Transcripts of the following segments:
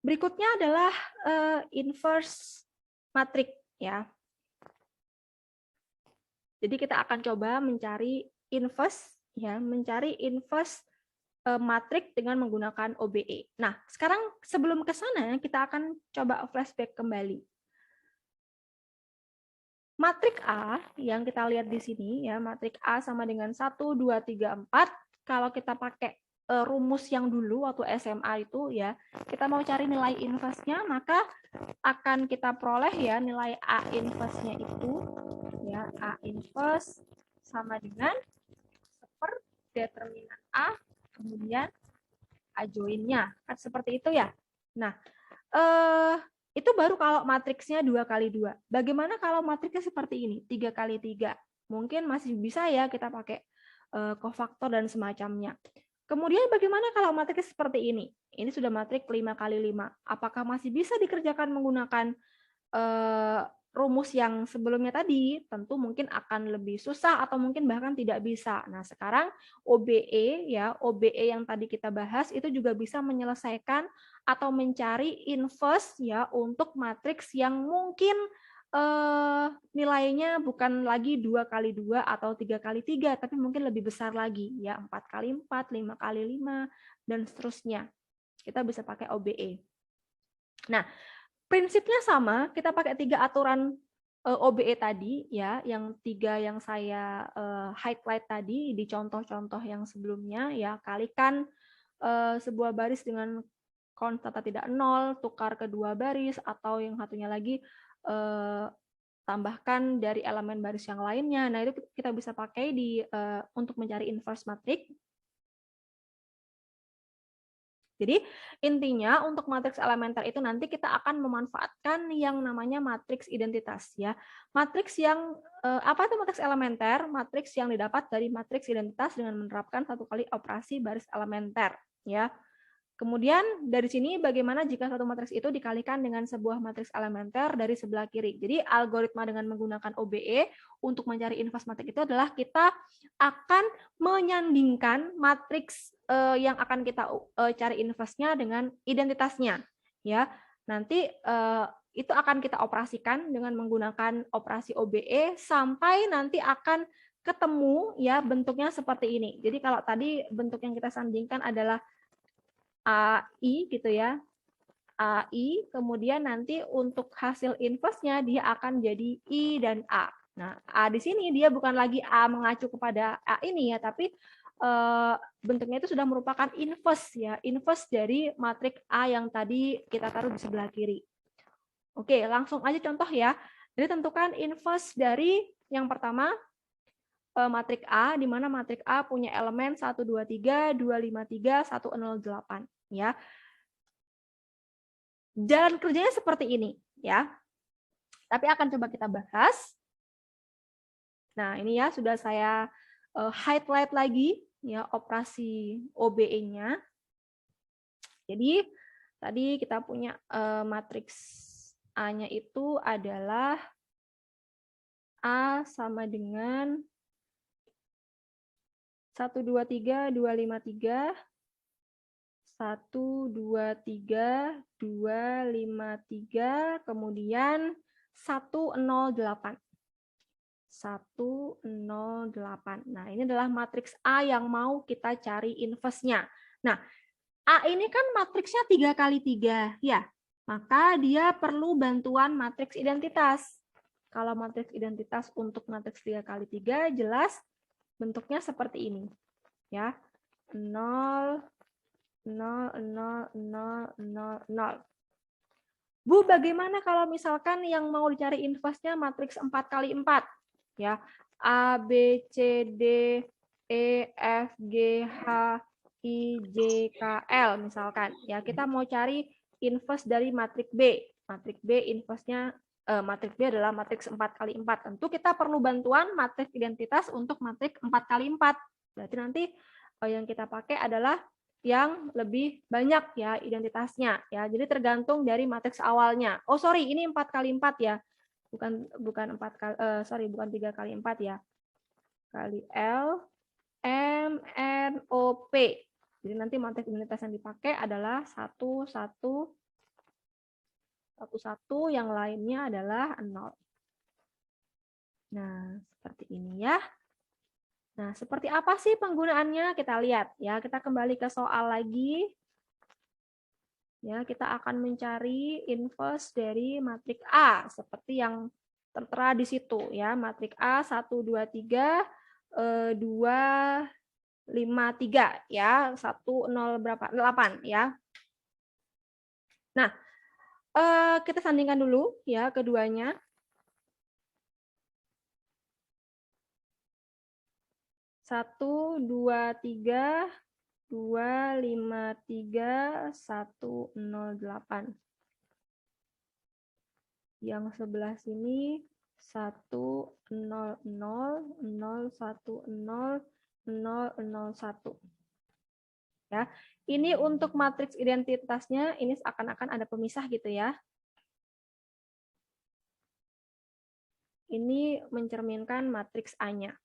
Berikutnya adalah inverse matrix ya. Jadi kita akan coba mencari inverse ya, mencari inverse matrix dengan menggunakan OBE. Nah, sekarang sebelum ke sana kita akan coba flashback kembali. Matriks A yang kita lihat di sini ya, matriks A sama dengan 1 2 3 4. Kalau kita pakai rumus yang dulu waktu SMA itu ya, kita mau cari nilai inverse-nya, maka akan kita peroleh ya nilai A inverse-nya itu ya, A inverse sama dengan seper determinan A kemudian A join-nya. Kan seperti itu ya. Nah, itu baru kalau matriksnya 2 kali 2. Bagaimana kalau matriksnya seperti ini, 3 kali 3? Mungkin masih bisa ya kita pakai kofaktor dan semacamnya. Kemudian bagaimana kalau matriks seperti ini? Ini sudah matriks 5 kali 5. Apakah masih bisa dikerjakan menggunakan rumus yang sebelumnya tadi? Tentu mungkin akan lebih susah atau mungkin bahkan tidak bisa. Nah, sekarang OBE ya, OBE yang tadi kita bahas itu juga bisa menyelesaikan atau mencari inverse ya untuk matriks yang mungkin nilainya bukan lagi 2 kali 2 atau 3 kali 3, tapi mungkin lebih besar lagi ya, 4 kali 4, 5 kali 5 dan seterusnya. Kita bisa pakai OBE. Nah, prinsipnya sama, kita pakai 3 aturan OBE tadi ya, yang 3 yang saya highlight tadi di contoh-contoh yang sebelumnya ya, kalikan sebuah baris dengan konstanta tidak nol, tukar kedua baris, atau yang satunya lagi tambahkan dari elemen baris yang lainnya. Nah, itu kita bisa pakai untuk mencari inverse matrix. Jadi intinya untuk matriks elementer itu nanti kita akan memanfaatkan yang namanya matriks identitas ya. Matriks yang apa itu matriks elementer? Matriks yang didapat dari matriks identitas dengan menerapkan satu kali operasi baris elementer ya. Kemudian dari sini bagaimana jika satu matriks itu dikalikan dengan sebuah matriks elementer dari sebelah kiri. Jadi algoritma dengan menggunakan OBE untuk mencari inverse matriks itu adalah kita akan menyandingkan matriks yang akan kita cari inverse-nya dengan identitasnya. Ya, nanti itu akan kita operasikan dengan menggunakan operasi OBE sampai nanti akan ketemu ya bentuknya seperti ini. Jadi kalau tadi bentuk yang kita sandingkan adalah AI gitu ya, AI, kemudian nanti untuk hasil inverse-nya dia akan jadi I dan A. Nah, A di sini dia bukan lagi A mengacu kepada A ini ya, tapi bentuknya itu sudah merupakan inverse ya, inverse dari matriks A yang tadi kita taruh di sebelah kiri. Oke, langsung aja contoh ya. Jadi tentukan inverse dari yang pertama matriks A, di mana matriks A punya elemen 1, 2, 3, 2, 5, 3, 1, 0, 8 ya. Jalan kerjanya seperti ini ya. Tapi akan coba kita bahas. Nah, ini ya sudah saya highlight lagi ya operasi OBE-nya. Jadi tadi kita punya matriks A-nya itu adalah A sama dengan 1 2 3 2 5 3 1 2 3 2 5 3 kemudian 1 0 8. 108. Nah, ini adalah matriks A yang mau kita cari inverse-nya. Nah, A ini kan matriksnya 3 kali 3 ya. Maka dia perlu bantuan matriks identitas. Kalau matriks identitas untuk matriks 3 kali 3 jelas bentuknya seperti ini. Ya. 0 0 0 0 0 0. Bu, bagaimana kalau misalkan yang mau dicari inverse-nya matriks 4 kali 4? Ya, A, B, C, D, E, F, G, H, I, J, K, L misalkan. Ya, kita mau cari inverse dari matriks B. Matriks B inverse-nya matriks B adalah matriks 4 kali 4. Tentu kita perlu bantuan matriks identitas untuk matriks 4 kali 4. Berarti nanti yang kita pakai adalah yang lebih banyak ya identitasnya ya. Jadi tergantung dari matriks awalnya. Oh sorry, ini 4 kali 4 ya. Bukan 4 kali bukan 3 kali 4 ya. Kali L M N O P. Jadi nanti matriks identitas yang dipakai adalah 1 1 1, yang lainnya adalah 0. Nah, seperti ini ya. Nah, seperti apa sih penggunaannya? Kita lihat ya. Kita kembali ke soal lagi. Ya, kita akan mencari inverse dari matriks A seperti yang tertera di situ ya. Matriks A 1 2 3 2 5 3 ya. 1 0 berapa? 8 ya. Nah, kita sandingkan dulu ya keduanya. 1 2 3 2 5 3 1 0 8. Yang sebelah sini 1 0 0 0 1 0 0 0 1. Ya. Ini untuk matriks identitasnya ini seakan-akan ada pemisah gitu ya. Ini mencerminkan matriks A-nya.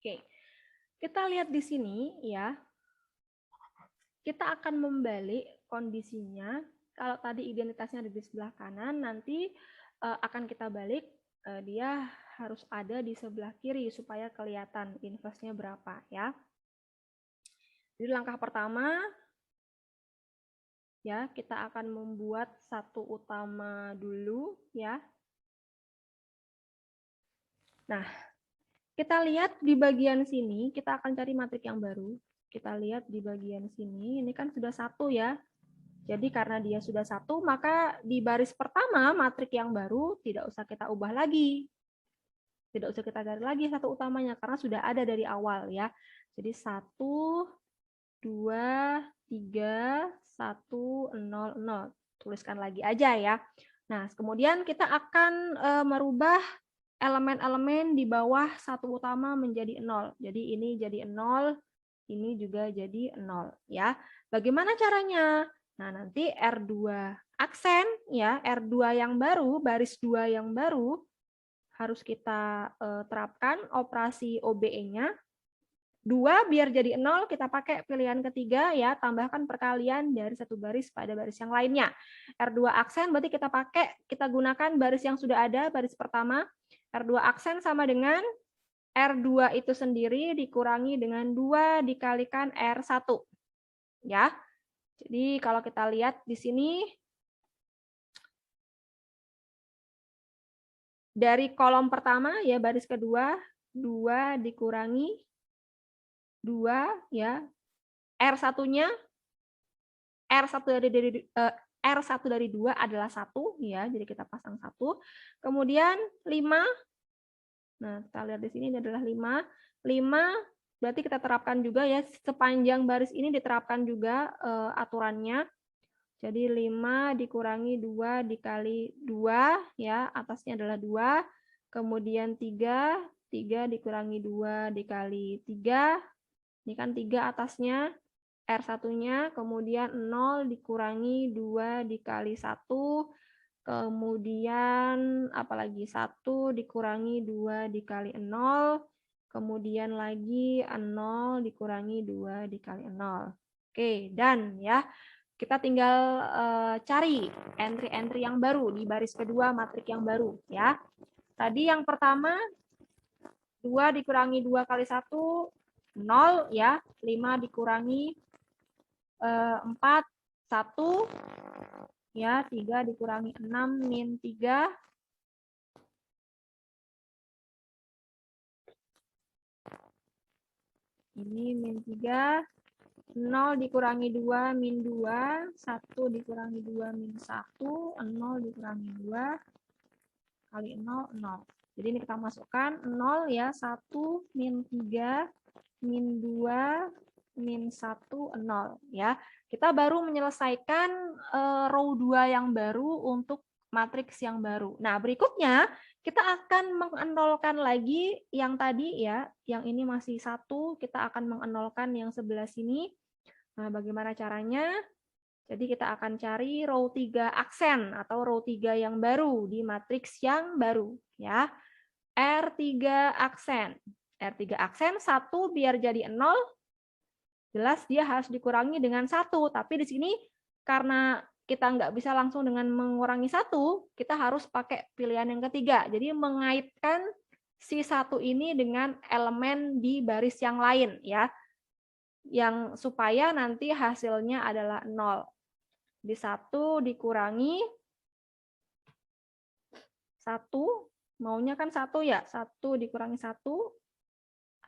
Oke. Kita lihat di sini ya. Kita akan membalik kondisinya. Kalau tadi identitasnya ada di sebelah kanan, nanti akan kita balik dia harus ada di sebelah kiri supaya kelihatan inverse-nya berapa ya. Jadi langkah pertama ya, kita akan membuat satu utama dulu ya. Nah, kita lihat di bagian sini, kita akan cari matriks yang baru. Kita lihat di bagian sini, ini kan sudah 1 ya. Jadi karena dia sudah 1, maka di baris pertama matriks yang baru tidak usah kita ubah lagi. Tidak usah kita cari lagi satu utamanya karena sudah ada dari awal ya. Jadi 1 2 3 1 0 0. Tuliskan lagi aja ya. Nah, kemudian kita akan merubah elemen-elemen di bawah satu utama menjadi 0. Jadi ini jadi 0, ini juga jadi 0 ya. Bagaimana caranya? Nah, nanti R2 aksen ya, R2 yang baru, baris 2 yang baru harus kita terapkan operasi OBE-nya. 2 biar jadi 0, kita pakai pilihan ketiga ya, tambahkan perkalian dari satu baris pada baris yang lainnya. R2 aksen berarti kita gunakan baris yang sudah ada, baris pertama. R2 aksen sama dengan R2 itu sendiri dikurangi dengan 2 dikalikan R1. Ya. Jadi kalau kita lihat di sini dari kolom pertama ya baris kedua 2 dikurangi 2 ya. R1-nya R1 dari 2 adalah 1 ya. Jadi kita pasang 1. Kemudian 5. Nah, kita lihat di sini ini adalah 5. 5 berarti kita terapkan juga ya sepanjang baris ini diterapkan juga aturannya. Jadi 5 dikurangi 2 dikali 2 ya, atasnya adalah 2. Kemudian 3 dikurangi 2 dikali 3. Ini kan 3 atasnya, R1-nya, kemudian 0 dikurangi 2 dikali 1, kemudian apalagi 1 dikurangi 2 dikali 0, kemudian lagi 0 dikurangi 2 dikali 0. Oke, dan ya, kita tinggal cari entry-entry yang baru di baris kedua matriks yang baru ya. Tadi yang pertama 2 dikurangi 2 kali 1 0 ya, 5 dikurangi 4 1 ya, 3 dikurangi 6 min 3 ini min 3, 0 dikurangi 2 min 2, 1 dikurangi 2 min 1, 0 dikurangi 2 kali 0 0. Jadi ini kita masukkan 0 ya, 1 min 3 min 2 min 1 0 ya. Kita baru menyelesaikan row 2 yang baru untuk matriks yang baru. Nah, berikutnya kita akan mengenolkan lagi yang tadi ya, yang ini masih 1, kita akan mengenolkan yang sebelah sini. Nah, bagaimana caranya? Jadi kita akan cari row 3 aksen atau row 3 yang baru di matriks yang baru ya. R3 aksen. R3 aksen 1 biar jadi 0, jelas dia harus dikurangi dengan 1, tapi di sini karena kita nggak bisa langsung dengan mengurangi 1, kita harus pakai pilihan yang ketiga. Jadi mengaitkan si 1 ini dengan elemen di baris yang lain ya. Yang supaya nanti hasilnya adalah 0. Di 1 dikurangi 1, maunya kan 1 ya. 1 dikurangi 1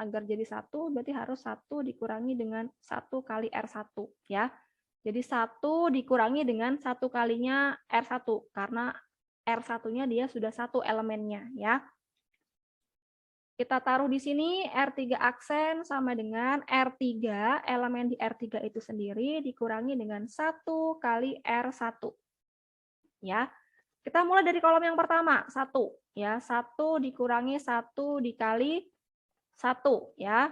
agar jadi 1 berarti harus 1 dikurangi dengan 1 kali R1 ya. Jadi 1 dikurangi dengan 1 kalinya R1 karena R1-nya dia sudah 1 elemennya ya. Kita taruh di sini R3 aksen sama dengan R3, elemen di R3 itu sendiri dikurangi dengan 1 kali R1. Ya. Kita mulai dari kolom yang pertama, 1 ya. 1 dikurangi 1 dikali 1 ya.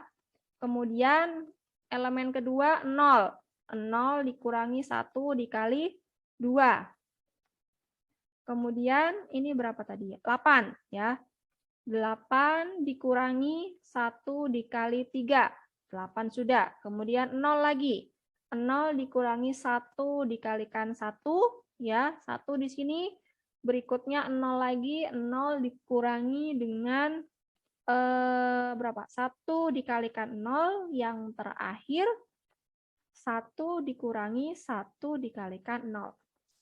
Kemudian elemen kedua 0. 0 dikurangi 1 dikali 2. Kemudian ini berapa tadi? 8 ya. 8 dikurangi 1 dikali 3. 8 sudah. Kemudian 0 lagi. 0 dikurangi 1 dikalikan 1 ya. 1 di sini. Berikutnya 0 lagi. 0 dikurangi dengan berapa? 1 dikalikan 0, yang terakhir 1 dikurangi 1 dikalikan 0.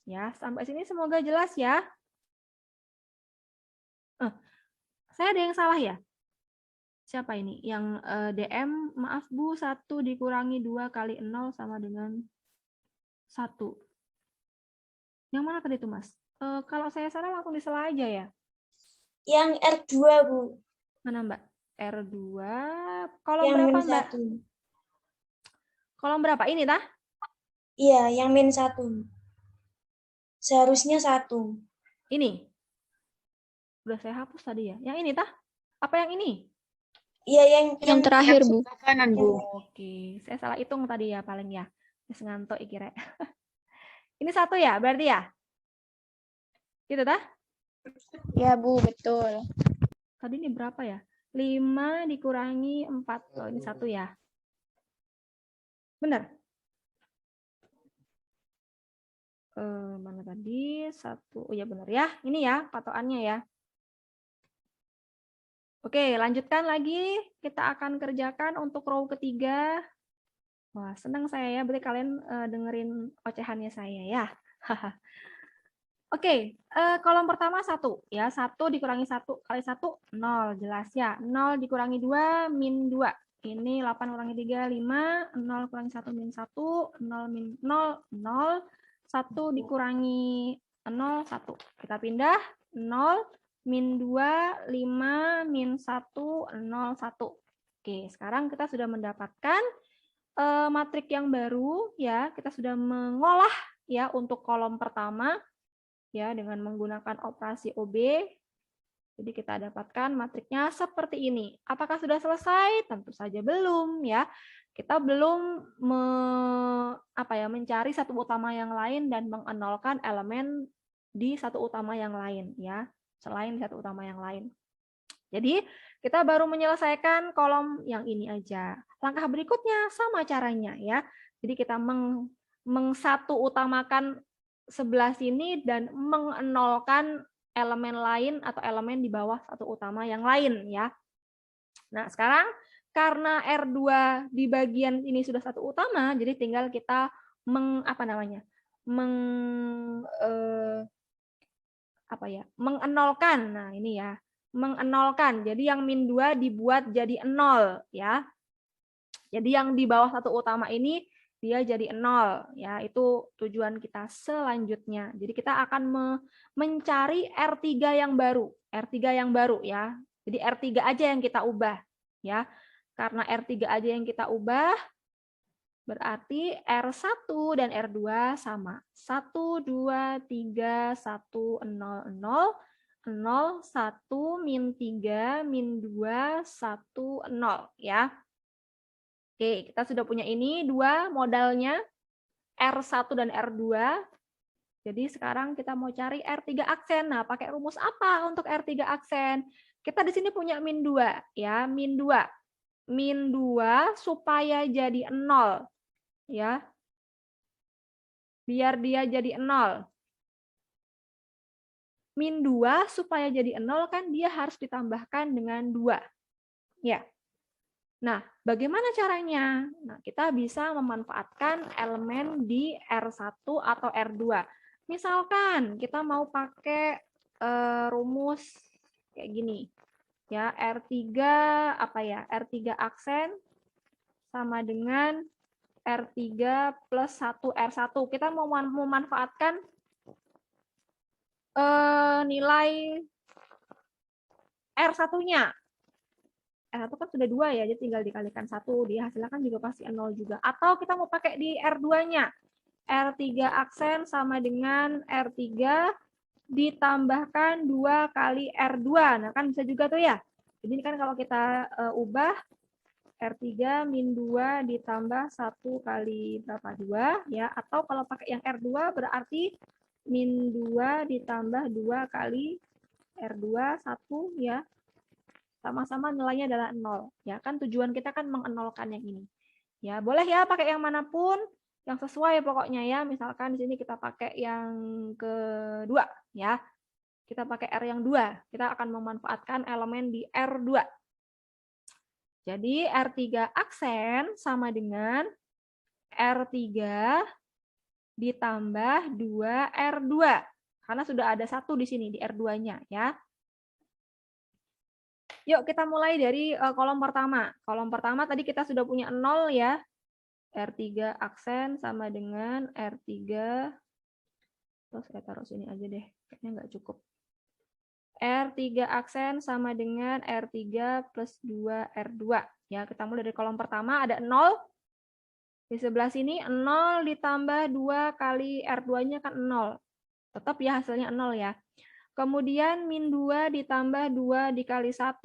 Ya, sampai sini semoga jelas ya. Saya ada yang salah ya? Siapa ini? Yang DM, maaf Bu, 1 dikurangi 2 kali 0 sama dengan 1. Yang mana tadi itu, Mas? Kalau saya salah langsung disela aja ya. Yang R2, Bu. Mana Mbak? R2. Kolom yang berapa min Mbak? 1. Kolom berapa? Ini tah? Iya, yang min 1. Seharusnya 1. Ini. Udah saya hapus tadi ya. Yang ini tah? Apa yang ini? Iya, yang terakhir, Bu. Kanan, Bu. Oke, saya salah hitung tadi ya paling ya. Wis ngantuk kira. Ini 1 ya, berarti ya? Gitu tah? Ya, Bu, betul. Tadi ini berapa ya? 5 dikurangi 4. Oh, ini 1 ya. Benar? Mana tadi? 1. Oh ya benar ya. Ini ya patokannya ya. Oke, lanjutkan lagi. Kita akan kerjakan untuk row ketiga. Wah, senang saya ya. Berarti kalian dengerin ocehannya saya ya. Oke, kolom pertama 1 ya. 1 dikurangi 1 kali 1 0, jelas ya. 0 dikurangi 2 min 2. Ini 8 kurangi 3 5, 0 kurangi 1 min 1, 0 min 0 0, 1 dikurangi 0 1. Kita pindah 0 min 2 5 min 1 0 1. Oke, sekarang kita sudah mendapatkan matrik yang baru ya. Kita sudah mengolah ya untuk kolom pertama ya dengan menggunakan operasi OB. Jadi kita dapatkan matriknya seperti ini. Apakah sudah selesai? Tentu saja belum ya. Kita belum mencari satu utama yang lain dan mengenolkan elemen di satu utama yang lain ya, selain satu utama yang lain. Jadi kita baru menyelesaikan kolom yang ini aja. Langkah berikutnya sama caranya ya. Jadi kita mengsatu utamakan sebelah sini dan mengenolkan elemen lain atau elemen di bawah satu utama yang lain ya. Nah, sekarang karena R2 di bagian ini sudah satu utama, jadi tinggal kita mengenolkan. Nah, ini ya. Mengenolkan. Jadi yang min 2 dibuat jadi 0 ya. Jadi yang di bawah satu utama ini dia jadi 0 ya, itu tujuan kita selanjutnya. Jadi kita akan mencari R3 yang baru, R3 yang baru ya. Jadi R3 aja yang kita ubah ya. Karena R3 aja yang kita ubah, Berarti R1 dan R2 sama. 1, 2, 3, 1, 0, 0, 0, 1, min 3, min 2, 1, 0. Ya. Oke, kita sudah punya ini dua modalnya, R1 dan R2. Jadi sekarang kita mau cari R3 aksen. Nah, pakai rumus apa untuk R3 aksen? Kita di sini punya min 2. Ya, min 2. Min 2 supaya jadi 0. Ya, biar dia jadi 0. Min 2 supaya jadi 0 kan dia harus ditambahkan dengan 2. Ya. Nah, bagaimana caranya? Nah, kita bisa memanfaatkan elemen di R1 atau R2. Misalkan kita mau pakai rumus kayak gini. Ya, R3 apa ya? R3 aksen sama dengan R3 plus 1 R1. Kita mau memanfaatkan nilai R1-nya. R1 kan sudah 2 ya, jadi tinggal dikalikan 1. Dia hasilnya kan juga pasti 0 juga. Atau kita mau pakai di R2-nya. R3 aksen sama dengan R3 ditambahkan 2 kali R2. Nah, kan bisa juga tuh ya. Jadi ini kan kalau kita ubah R3 min 2 ditambah 1 kali berapa? 2 ya, atau kalau pakai yang R2 berarti min 2 ditambah 2 kali R2 1 ya. Sama-sama nilainya adalah 0 ya. Kan tujuan kita kan mengenolkan yang ini. Ya, boleh ya pakai yang manapun yang sesuai pokoknya ya. Misalkan di sini kita pakai yang kedua ya. Kita pakai R yang 2. Kita akan memanfaatkan elemen di R2. Jadi R3 aksen sama dengan R3 ditambah 2 R2. Karena sudah ada 1 di sini di R2-nya ya. Yuk kita mulai dari kolom pertama. Kolom pertama tadi kita sudah punya 0 ya. R3 aksen sama dengan R3. Terus saya taruh sini aja deh. Kayaknya nggak cukup. R3 aksen sama dengan R3 plus 2 R2. Ya, kita mulai dari kolom pertama ada 0. Di sebelah sini 0 ditambah 2 kali R2-nya kan 0. Tetap ya hasilnya 0 ya. Kemudian min 2 ditambah 2 dikali 1.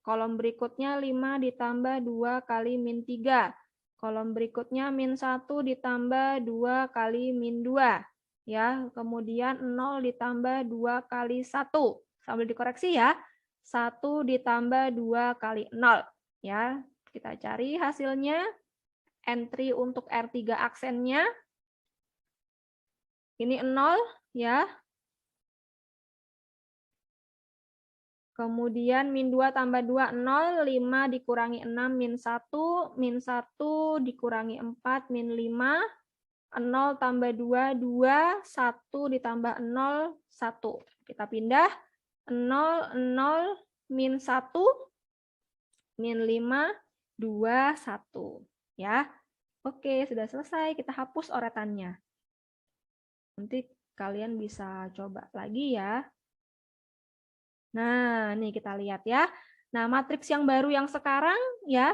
Kolom berikutnya 5 ditambah 2 kali min 3. Kolom berikutnya min 1 ditambah 2 kali min 2. Ya, kemudian 0 ditambah 2 kali 1. Sambil dikoreksi ya. 1 ditambah 2 kali 0. Ya, kita cari hasilnya. Entry untuk R3 aksennya. Ini 0 ya. Kemudian min 2 tambah 2, 0, 5 dikurangi 6, min 1 dikurangi 4, min 5, 0 tambah 2, 2, 1 ditambah 0, 1. Kita pindah, 0, 0, min 1, min 5, 2, 1. Ya, oke, sudah selesai. Kita hapus oretannya. Nanti kalian bisa coba lagi ya. Nah, nih kita lihat ya. Nah, matriks yang baru yang sekarang ya,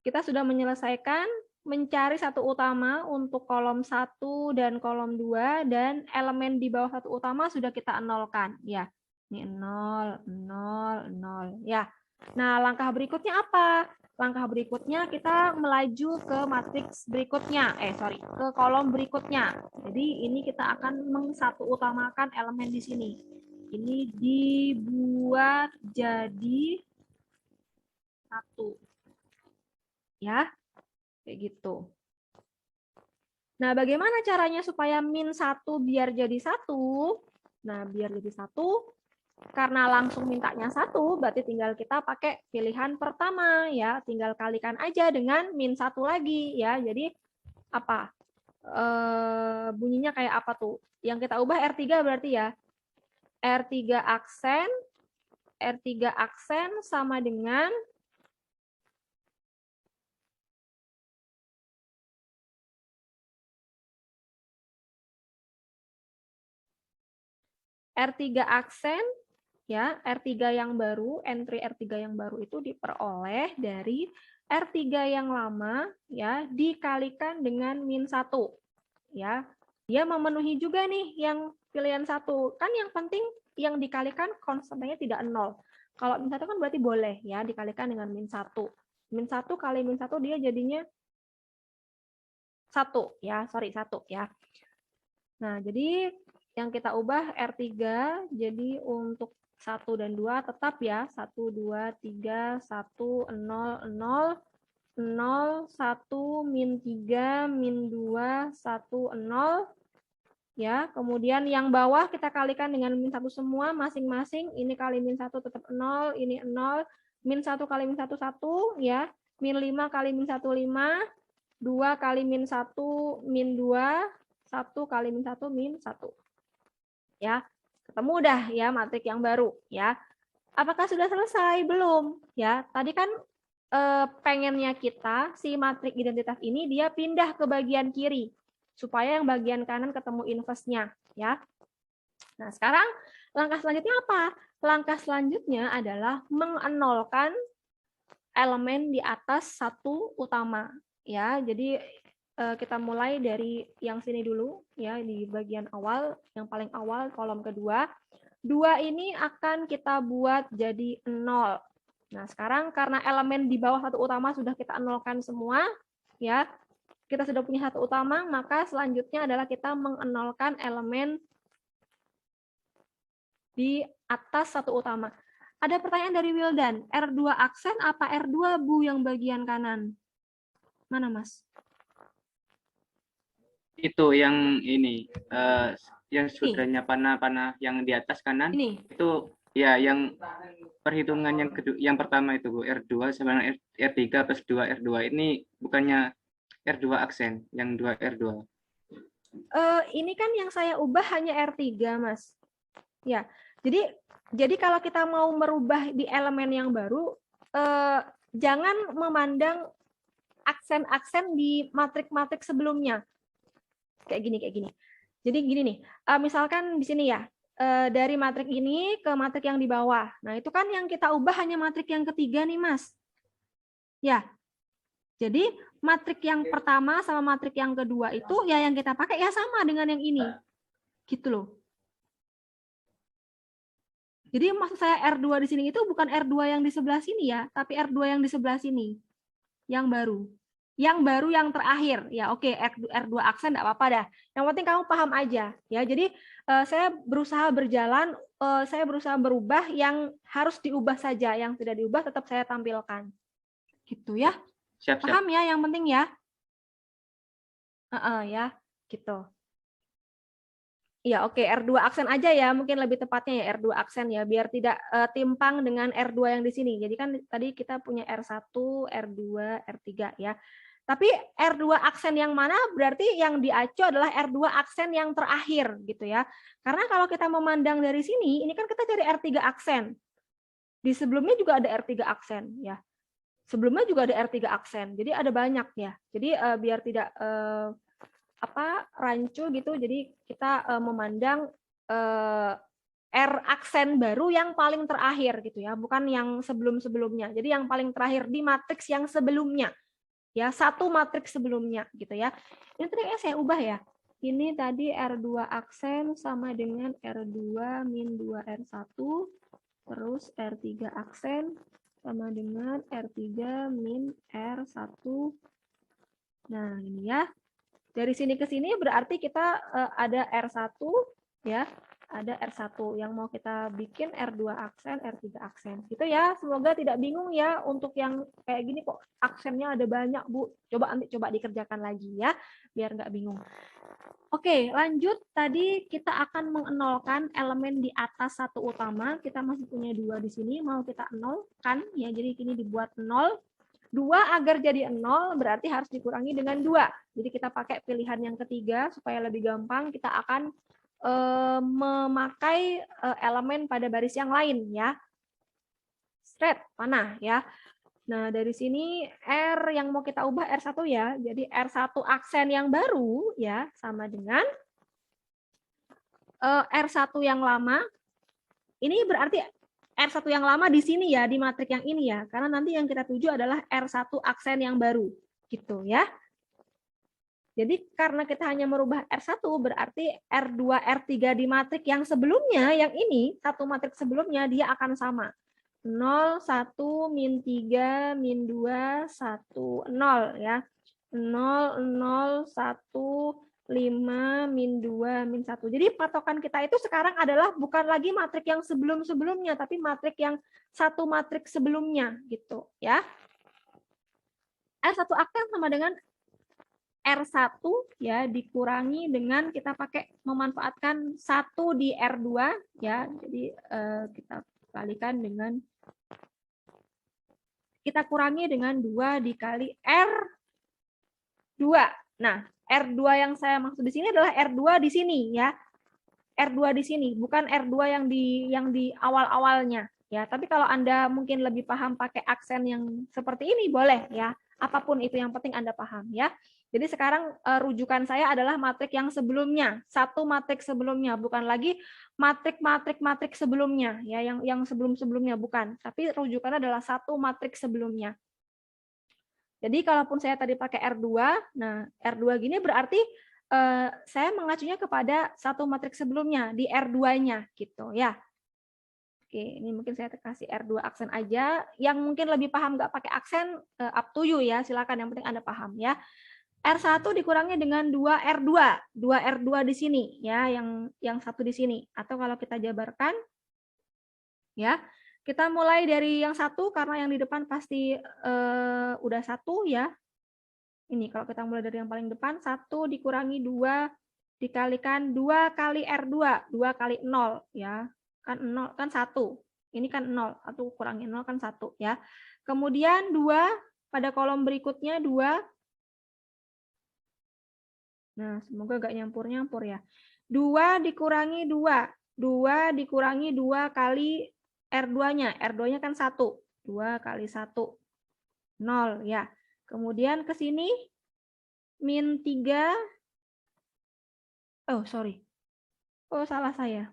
kita sudah menyelesaikan mencari satu utama untuk kolom 1 dan kolom 2, dan elemen di bawah satu utama sudah kita nolkan. Ya, ini 0, 0, 0. Ya. Nah, langkah berikutnya apa? Langkah berikutnya kita melaju ke matriks berikutnya. Ke kolom berikutnya. Jadi ini kita akan mengsatu utamakan elemen di sini. Ini dibuat jadi 1. Ya, kayak gitu. Nah, bagaimana caranya supaya min 1 biar jadi 1? Nah, biar jadi 1, karena langsung mintanya 1, berarti tinggal kita pakai pilihan pertama. Ya, tinggal kalikan aja dengan min 1 lagi. Ya, jadi apa? Bunyinya kayak apa tuh? Yang kita ubah R3 berarti ya. R3 aksen sama dengan R3 aksen ya, R3 yang baru, entry R3 yang baru itu diperoleh dari R3 yang lama ya dikalikan dengan min 1 ya. Dia memenuhi juga nih yang pilihan 1. Kan yang penting yang dikalikan konstantanya tidak 0. Kalau min 1 kan berarti boleh ya dikalikan dengan min 1. Min 1 kali min 1 dia jadinya 1 ya, sorry 1 ya. Nah, jadi yang kita ubah R3 jadi untuk 1 dan 2 tetap ya, 1, 2, 3, 1, 0, 0, 0, 1, min 3, min 2, 1, 0. Ya, kemudian yang bawah kita kalikan dengan min 1 semua masing-masing. Ini kali min 1 tetap 0, ini 0. Min 1 kali min 1, 1 ya. Min 5 kali min 1, 5. 2 kali min 1, min 2. 1 kali min 1, min 1. Ya, ketemu dah ya matrik yang baru ya. Apakah sudah selesai? Belum ya. Tadi kan pengennya kita si matrik identitas ini dia pindah ke bagian kiri supaya yang bagian kanan ketemu inverse-nya ya. Nah, sekarang langkah selanjutnya apa? Langkah selanjutnya adalah mengenolkan elemen di atas satu utama ya. Jadi kita mulai dari yang sini dulu ya, di bagian awal, yang paling awal kolom kedua. 2 ini akan kita buat jadi 0. Nah, sekarang karena elemen di bawah satu utama sudah kita nolkan semua, ya, kita sudah punya satu utama, maka selanjutnya adalah kita mengenolkan elemen di atas satu utama. Ada pertanyaan dari Wildan, R2 aksen apa R2 Bu yang bagian kanan? Mana, Mas? Itu yang ini, yang sudahnya panah-panah yang di atas kanan, ini. Itu ya yang perhitungan yang kedua, yang pertama itu Bu, R2 sama R3 plus 2 R2 ini bukannya R2 aksen, yang 2 R2. Ini kan yang saya ubah hanya R3, Mas. Ya, jadi kalau kita mau merubah di elemen yang baru, jangan memandang aksen-aksen di matrik-matrik sebelumnya. Kayak gini. Jadi gini nih, misalkan di sini ya, dari matrik ini ke matrik yang di bawah. Nah, itu kan yang kita ubah hanya matrik yang ketiga nih, Mas. Ya. Jadi matrik yang pertama sama matrik yang kedua itu ya yang kita pakai ya sama dengan yang ini. Gitu loh. Jadi maksud saya R2 di sini itu bukan R2 yang di sebelah sini ya, tapi R2 yang di sebelah sini. Yang baru. Yang baru yang terakhir. Ya oke, R2 aksen enggak apa-apa dah. Yang penting kamu paham aja ya. Jadi saya berusaha berjalan, saya berusaha berubah yang harus diubah saja, yang tidak diubah tetap saya tampilkan. Gitu ya. Siap. Paham ya yang penting ya? Ya, gitu. Ya oke, R2 aksen aja ya, mungkin lebih tepatnya ya R2 aksen ya, biar tidak timpang dengan R2 yang di sini. Jadi kan tadi kita punya R1, R2, R3 ya. Tapi R2 aksen yang mana berarti yang diacu adalah R2 aksen yang terakhir gitu ya. Karena kalau kita memandang dari sini, ini kan kita cari R3 aksen. Di sebelumnya juga ada R3 aksen ya. Sebelumnya juga ada R3 aksen. Jadi ada banyak ya. Jadi biar tidak rancu gitu, jadi kita memandang R aksen baru yang paling terakhir gitu ya, bukan yang sebelum-sebelumnya. Jadi yang paling terakhir di matriks yang sebelumnya. Ya, satu matriks sebelumnya gitu ya. Ini tadi saya ubah ya. Ini tadi R2 aksen sama dengan R2 min 2 R1 terus R3 aksen sama dengan R3 min R1. Nah, ini ya. Dari sini ke sini berarti kita ada R1 ya, ada R1 yang mau kita bikin R2 aksen, R3 aksen. Gitu ya. Semoga tidak bingung ya untuk yang kayak gini kok aksennya ada banyak, Bu. Coba dikerjakan lagi ya, biar nggak bingung. Oke, lanjut. Tadi kita akan mengenolkan elemen di atas satu utama. Kita masih punya 2 di sini, mau kita nolkan ya. Jadi ini dibuat 0. 2 agar jadi 0 berarti harus dikurangi dengan 2. Jadi kita pakai pilihan yang ketiga supaya lebih gampang. Kita akan memakai elemen pada baris yang lain ya. Straight, panah ya. Nah, dari sini R yang mau kita ubah R1 ya. Jadi R1 aksen yang baru ya sama dengan R1 yang lama. Ini berarti R1 yang lama di sini ya, di matrik yang ini ya. Karena nanti yang kita tuju adalah R1 aksen yang baru. Gitu ya. Jadi karena kita hanya merubah R1, berarti R2, R3 di matrik yang sebelumnya, yang ini, satu matrik sebelumnya, dia akan sama. 0, 1, min 3, min 2, 1, 0 ya. 0, 0, 1, 5, min 2, min 1. Jadi patokan kita itu sekarang adalah bukan lagi matrik yang sebelum-sebelumnya, tapi matrik yang satu matrik sebelumnya gitu ya. R1 aksen sama dengan R1 ya dikurangi dengan kita pakai memanfaatkan 1 di R2 ya. Jadi kita kalikan dengan kita kurangi dengan 2 dikali R2. Nah, R2 yang saya maksud di sini adalah R2 di sini ya. R2 di sini, bukan R2 yang di awal-awalnya ya. Tapi kalau Anda mungkin lebih paham pakai aksen yang seperti ini boleh ya. Apapun itu yang penting Anda paham ya. Jadi sekarang rujukan saya adalah matrik yang sebelumnya, satu matrik sebelumnya, bukan lagi matrik sebelumnya ya, yang sebelum-sebelumnya bukan, tapi rujukannya adalah satu matrik sebelumnya. Jadi kalaupun saya tadi pakai R2, nah R2 gini berarti saya mengacunya kepada satu matrik sebelumnya di R2-nya gitu ya. Oke, ini mungkin saya kasih R2 aksen aja. Yang mungkin lebih paham nggak pakai aksen, up to you ya, silakan, yang penting Anda paham ya. R1 dikurangi dengan 2R2. 2R2 di sini ya, yang satu di sini. Atau kalau kita jabarkan ya, kita mulai dari yang satu karena yang di depan pasti udah satu ya. Ini kalau kita mulai dari yang paling depan, 1 dikurangi 2 dikalikan 2 kali R2, 2 kali 0 ya. Kan 0 kan 1. Ini kan 0, 1 kurangi 0 kan 1 ya. Kemudian 2 pada kolom berikutnya 2. Nah, semoga nggak nyampur-nyampur ya. 2 dikurangi 2. 2 dikurangi 2 kali R2-nya. R2-nya kan 1. 2 kali 1. 0 ya. Kemudian ke sini min 3. Oh, sorry. Oh, salah saya.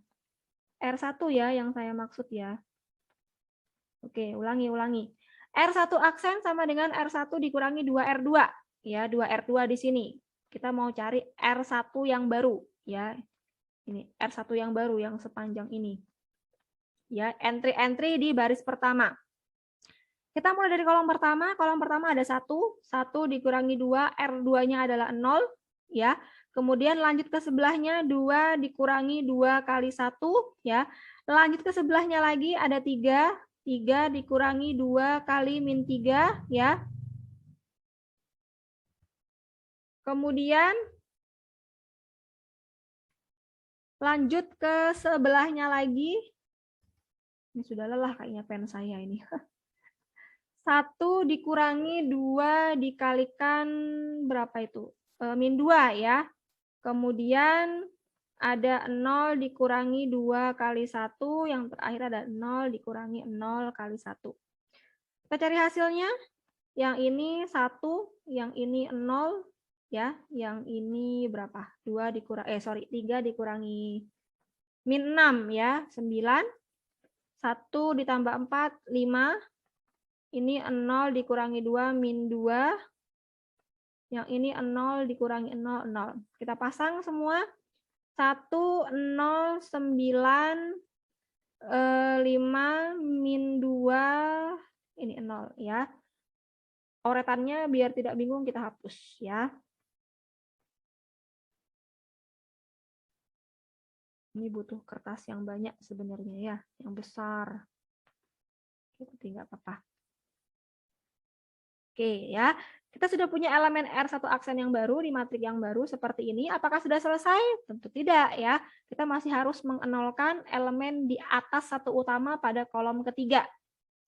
R1 ya yang saya maksud ya. Oke, ulangi. R1 aksen sama dengan R1 dikurangi 2R2. Ya, 2R2 di sini. Kita mau cari R1 yang baru ya. Ini R1 yang baru yang sepanjang ini. Ya, entry-entry di baris pertama. Kita mulai dari kolom pertama. Kolom pertama ada 1 dikurangi 2, R2-nya adalah 0 ya. Kemudian lanjut ke sebelahnya 2 dikurangi 2 kali 1 ya. Lanjut ke sebelahnya lagi ada 3 dikurangi 2 kali min 3 ya. Kemudian lanjut ke sebelahnya lagi. Ini sudah lelah kayaknya pen saya ini. 1 dikurangi 2 dikalikan berapa itu? Min 2 ya. Kemudian ada 0 dikurangi 2 kali 1. Yang terakhir ada 0 dikurangi 0 kali 1. Kita cari hasilnya. Yang ini 1, yang ini 0. Ya, yang ini berapa? 3 dikurangi min 6 ya, 9. 1 ditambah 4, 5. Ini 0 dikurangi 2, min 2. Yang ini 0 dikurangi 0, 0. Kita pasang semua. 1, 0, 9, 5, min 2. Ini 0 ya. Coretannya biar tidak bingung kita hapus ya. Ini butuh kertas yang banyak sebenarnya ya, yang besar. Tapi nggak apa-apa. Oke ya, kita sudah punya elemen R1 aksen yang baru di matrik yang baru seperti ini. Apakah sudah selesai? Tentu tidak ya. Kita masih harus mengenolkan elemen di atas satu utama pada kolom ketiga.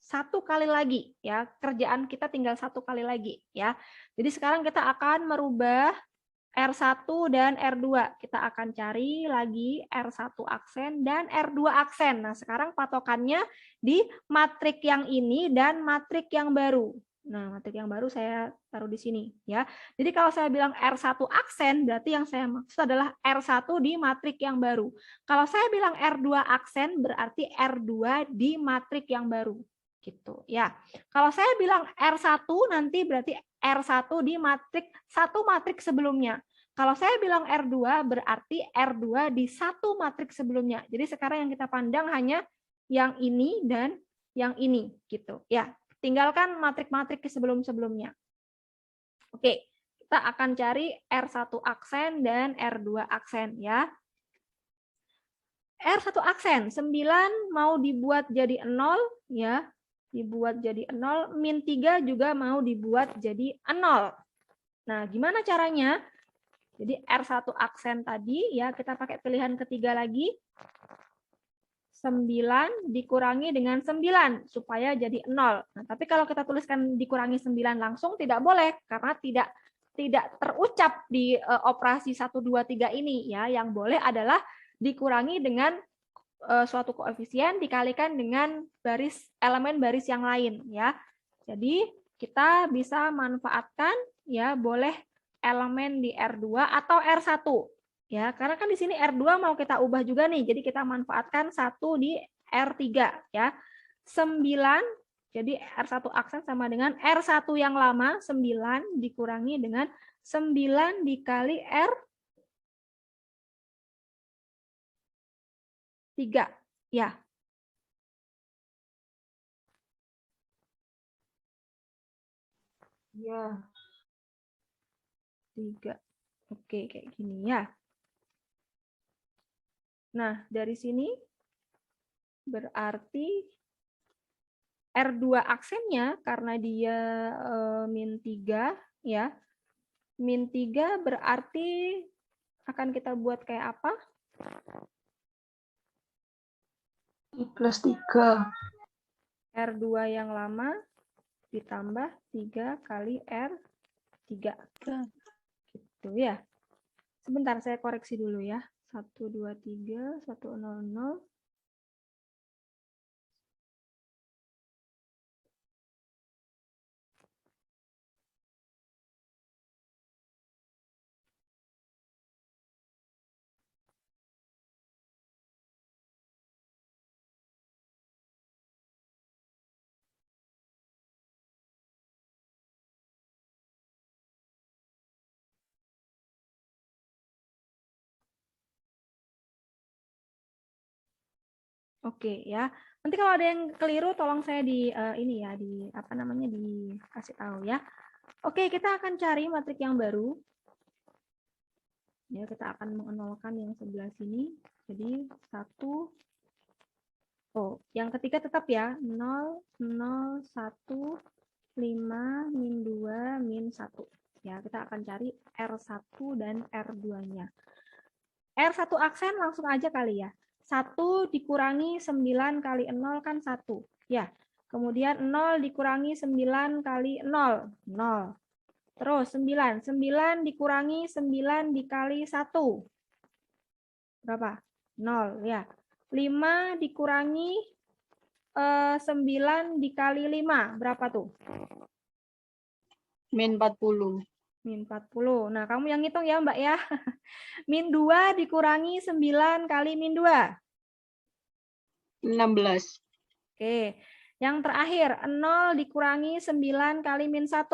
1 kali lagi ya, kerjaan kita tinggal 1 kali lagi ya. Jadi sekarang kita akan merubah R1 dan R2. Kita akan cari lagi R1 aksen dan R2 aksen. Nah, sekarang patokannya di matrik yang ini dan matrik yang baru. Nah, matrik yang baru saya taruh di sini ya. Jadi kalau saya bilang R1 aksen, berarti yang saya maksud adalah R1 di matrik yang baru. Kalau saya bilang R2 aksen, berarti R2 di matrik yang baru. Gitu ya. Kalau saya bilang R1 nanti berarti R1 di satu matrik sebelumnya. Kalau saya bilang R2 berarti R2 di satu matrik sebelumnya. Jadi sekarang yang kita pandang hanya yang ini dan yang ini gitu ya. Tinggalkan matrik-matrik sebelum-sebelumnya. Oke, kita akan cari R1 aksen dan R2 aksen ya. R1 aksen 9 mau dibuat jadi 0 ya. Dibuat jadi 0, min 3 juga mau dibuat jadi 0. Nah, gimana caranya? Jadi R1 aksen tadi ya, kita pakai pilihan ketiga lagi. 9 dikurangi dengan 9 supaya jadi 0. Nah, tapi kalau kita tuliskan dikurangi 9 langsung tidak boleh karena tidak terucap di operasi 1 2 3 ini ya. Yang boleh adalah dikurangi dengan suatu koefisien dikalikan dengan elemen baris yang lain ya. Jadi kita bisa manfaatkan ya, boleh elemen di R2 atau R1. Ya, karena kan di sini R2 mau kita ubah juga nih. Jadi kita manfaatkan 1 di R3 ya. 9 jadi R1 aksen sama dengan R1 yang lama 9 dikurangi dengan 9 dikali R3 ya. Ya. 3. Oke, kayak gini ya. Nah, dari sini berarti R2 aksennya karena dia min 3 ya. Min 3 berarti akan kita buat kayak apa? I+3. R2 yang lama ditambah 3 kali R3. Gitu ya. Sebentar saya koreksi dulu ya. 1 2 3 1 0 0. Oke ya. Nanti kalau ada yang keliru tolong saya di ini ya, di apa namanya, dikasih tahu ya. Oke, kita akan cari matrik yang baru. Ya, kita akan mengenolkan yang sebelah sini. Jadi 1. Oh, yang ketiga tetap ya, 0 0 1 5 min 2 min 1. Ya, kita akan cari R1 dan R2-nya. R1 aksen langsung aja kali ya. 1 dikurangi 9 kali 0 kan 1. Ya. Kemudian 0 dikurangi 9 kali 0. 0. Terus 9. 9 dikurangi 9 dikali 1. Berapa? 0 ya. 5 dikurangi 9 dikali 5. Berapa tuh? Min 40. Min 40. Nah, kamu yang hitung ya, Mbak ya. Min 2 dikurangi 9 kali min 2. 16. Oke. Yang terakhir, 0 dikurangi 9 kali min 1.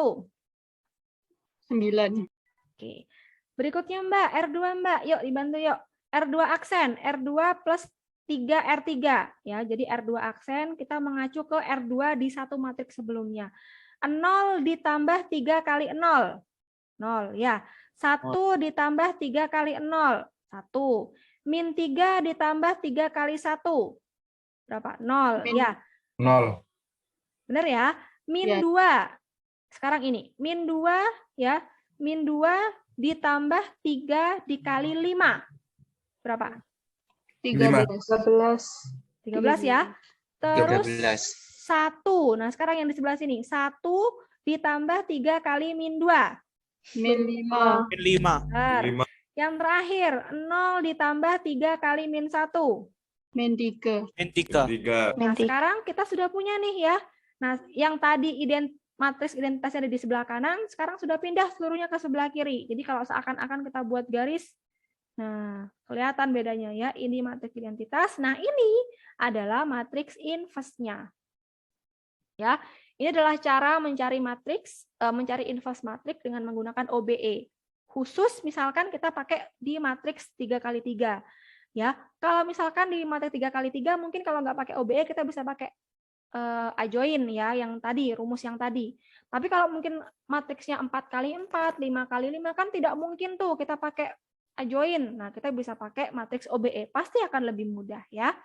9. Oke. Berikutnya Mbak, R2 Mbak. Yuk dibantu yuk. R2 aksen, R2 plus 3 R3. Ya, jadi R2 aksen kita mengacu ke R2 di satu matrik sebelumnya. 0 ditambah 3 kali 0. 0 ya. 1 ditambah 3 kali 0. 1. Min 3 ditambah 3 kali 1. Berapa? 0 ya. 0. Benar ya? Min Ya. 2. Sekarang ini. Min 2 ya. Min 2 ditambah 3 dikali 5. Berapa? 13. 13 ya. Terus 13. 1. Nah, sekarang yang di sebelah sini. 1 ditambah 3 kali min 2. Min 5. Min 5. Benar. Yang terakhir, 0 ditambah 3 kali min 1. Min 3. Min 3. Tiga. Nah, sekarang kita sudah punya nih ya. Nah, yang tadi matriks identitas yang ada di sebelah kanan sekarang sudah pindah seluruhnya ke sebelah kiri. Jadi kalau seakan-akan kita buat garis, nah kelihatan bedanya ya. Ini matriks identitas. Nah ini adalah matriks inverse-nya. Ya, ini adalah cara mencari matriks, mencari inverse matriks dengan menggunakan OBE. Khusus misalkan kita pakai di matriks 3x3. Ya, kalau misalkan di matriks 3x3 mungkin kalau nggak pakai OBE kita bisa pakai adjoin ya, yang tadi, rumus yang tadi. Tapi kalau mungkin matriksnya 4x4, 5x5 kan tidak mungkin tuh kita pakai adjoin. Nah, kita bisa pakai matriks OBE. Pasti akan lebih mudah ya.